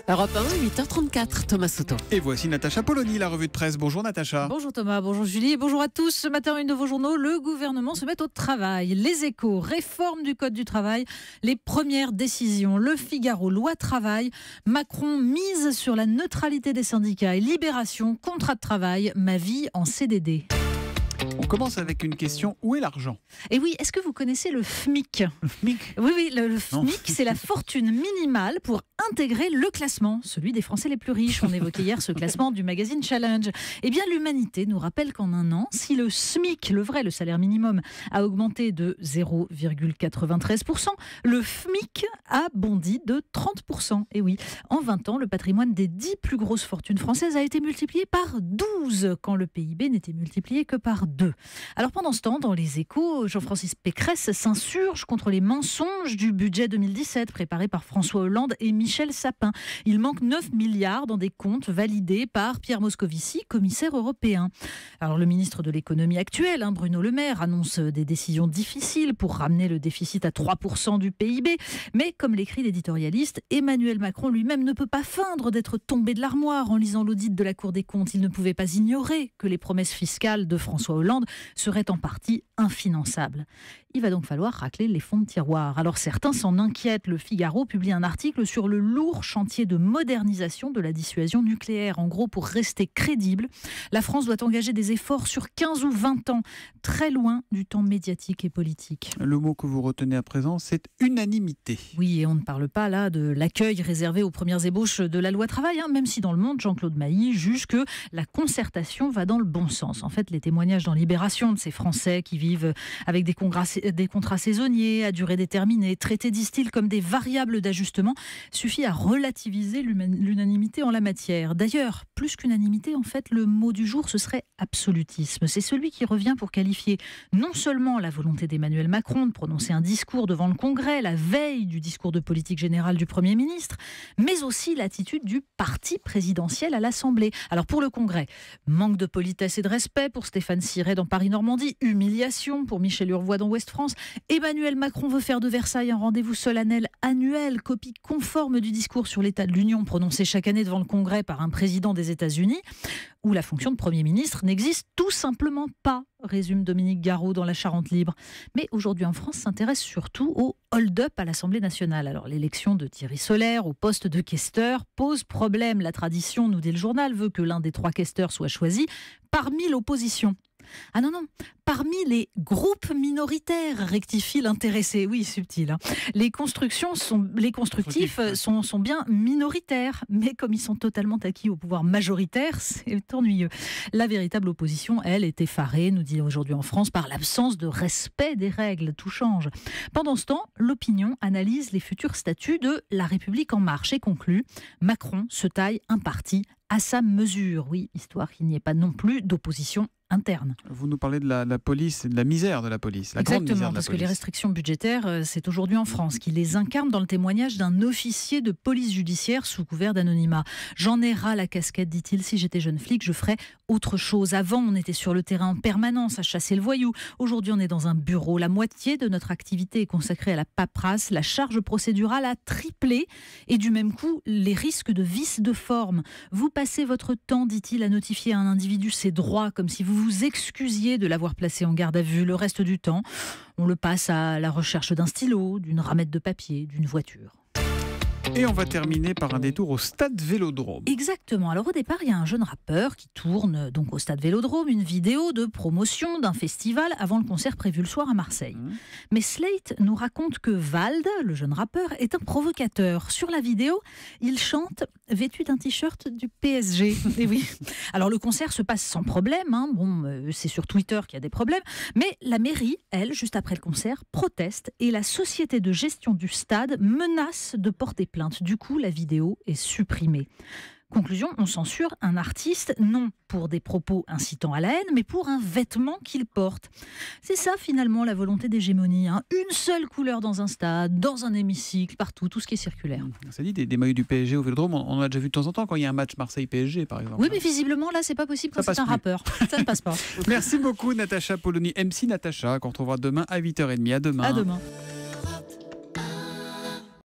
Europe 1, 8h34, Thomas Souto. Et voici Natacha Polony, la revue de presse. Bonjour Natacha. Bonjour Thomas, bonjour Julie, bonjour à tous. Ce matin, une de vos journaux, le gouvernement se met au travail. Les Échos, réforme du Code du travail, les premières décisions. Le Figaro, loi travail. Macron mise sur la neutralité des syndicats et Libération, contrat de travail, ma vie en CDD. On commence avec une question, où est l'argent ? Et oui, est-ce que vous connaissez le FMIC ? Le FMIC ? Oui, le FMIC, c'est la fortune minimale pour intégrer le classement, celui des Français les plus riches. On évoquait hier ce classement du magazine Challenge. Eh bien, l'humanité nous rappelle qu'en un an, si le SMIC, le salaire minimum, a augmenté de 0,93%, le FMIC a bondi de 30%. Et oui, en 20 ans, le patrimoine des 10 plus grosses fortunes françaises a été multiplié par 12, quand le PIB n'était multiplié que par 2. Alors pendant ce temps, dans les Échos, Jean-Francis Pécresse s'insurge contre les mensonges du budget 2017 préparé par François Hollande et Michel Sapin. Il manque 9 milliards dans des comptes validés par Pierre Moscovici, commissaire européen. Alors le ministre de l'économie actuel, Bruno Le Maire, annonce des décisions difficiles pour ramener le déficit à 3% du PIB. Mais comme l'écrit l'éditorialiste, Emmanuel Macron lui-même ne peut pas feindre d'être tombé de l'armoire en lisant l'audit de la Cour des comptes. Il ne pouvait pas ignorer que les promesses fiscales de François Hollande seraient en partie infinançables. Il va donc falloir racler les fonds de tiroir. Alors certains s'en inquiètent. Le Figaro publie un article sur le lourd chantier de modernisation de la dissuasion nucléaire. En gros, pour rester crédible, la France doit engager des efforts sur 15 ou 20 ans, très loin du temps médiatique et politique. Le mot que vous retenez à présent, c'est unanimité. Oui, et on ne parle pas là de l'accueil réservé aux premières ébauches de la loi travail, même si dans Le Monde, Jean-Claude Mailly juge que la concertation va dans le bon sens. En fait, les témoignages dans Libération de ces Français qui vivent avec des contrats saisonniers à durée déterminée, traités, disent-ils, comme des variables d'ajustement, suffit à relativiser l'unanimité en la matière. D'ailleurs, plus qu'unanimité, en fait, le mot du jour, ce serait absolutisme. C'est celui qui revient pour qualifier non seulement la volonté d'Emmanuel Macron de prononcer un discours devant le Congrès, la veille du discours de politique générale du Premier ministre, mais aussi l'attitude du parti présidentiel à l'Assemblée. Alors pour le Congrès, manque de politesse et de respect pour Stéphane Siret dans Paris-Normandie, humiliation pour Michel Urvois dans Ouest-France. Emmanuel Macron veut faire de Versailles un rendez-vous solennel annuel, copie conforme du discours sur l'état de l'Union prononcé chaque année devant le Congrès par un président des États-Unis, où la fonction de Premier ministre n'existe tout simplement pas, résume Dominique Garot dans La Charente Libre. Mais aujourd'hui en France s'intéresse surtout au hold-up à l'Assemblée nationale. Alors l'élection de Thierry Solaire au poste de questeur pose problème. La tradition, nous dit le journal, veut que l'un des 3 questeurs soit choisi parmi l'opposition. Ah non, parmi les groupes minoritaires, rectifie l'intéressé. Oui, subtil. Les constructifs sont bien minoritaires, mais comme ils sont totalement acquis au pouvoir majoritaire, c'est ennuyeux. La véritable opposition, elle, est effarée, nous dit aujourd'hui en France, par l'absence de respect des règles. Tout change. Pendant ce temps, l'opinion analyse les futurs statuts de La République en marche et conclut « Macron se taille un parti à sa mesure ». Oui, histoire qu'il n'y ait pas non plus d'opposition interne. Vous nous parlez de la police et de la misère de la police, la grande misère de la police. Exactement, parce que les restrictions budgétaires, c'est aujourd'hui en France qui les incarne dans le témoignage d'un officier de police judiciaire sous couvert d'anonymat. J'en ai ras la casquette, dit-il, si j'étais jeune flic, je ferais autre chose. Avant, on était sur le terrain en permanence à chasser le voyou. Aujourd'hui, on est dans un bureau. La moitié de notre activité est consacrée à la paperasse. La charge procédurale a triplé et du même coup, les risques de vice de forme. Vous passez votre temps, dit-il, à notifier à un individu ses droits, comme si vous vous excusiez de l'avoir placé en garde à vue. Le reste du temps, on le passe à la recherche d'un stylo, d'une ramette de papier, d'une voiture. Et on va terminer par un détour au Stade Vélodrome. Exactement. Alors au départ, il y a un jeune rappeur qui tourne donc au Stade Vélodrome une vidéo de promotion d'un festival avant le concert prévu le soir à Marseille. Mais Slate nous raconte que Vald, le jeune rappeur, est un provocateur. Sur la vidéo, il chante vêtu d'un t-shirt du PSG. Et oui. Alors le concert se passe sans problème. C'est sur Twitter qu'il y a des problèmes. Mais la mairie, elle, juste après le concert, proteste et la société de gestion du stade menace de porter plainte. Du coup, la vidéo est supprimée. Conclusion, on censure un artiste, non pour des propos incitant à la haine, mais pour un vêtement qu'il porte. C'est ça finalement la volonté d'hégémonie. Une seule couleur dans un stade, dans un hémicycle, partout, tout ce qui est circulaire. Ça dit des maillots du PSG au Vélodrome, on en a déjà vu de temps en temps quand il y a un match Marseille-PSG par exemple. Oui, mais visiblement là c'est pas possible quand c'est un rappeur. Ça ne passe pas. Merci beaucoup Natacha Polony, MC Natacha, qu'on retrouvera demain à 8h30. À demain. À demain.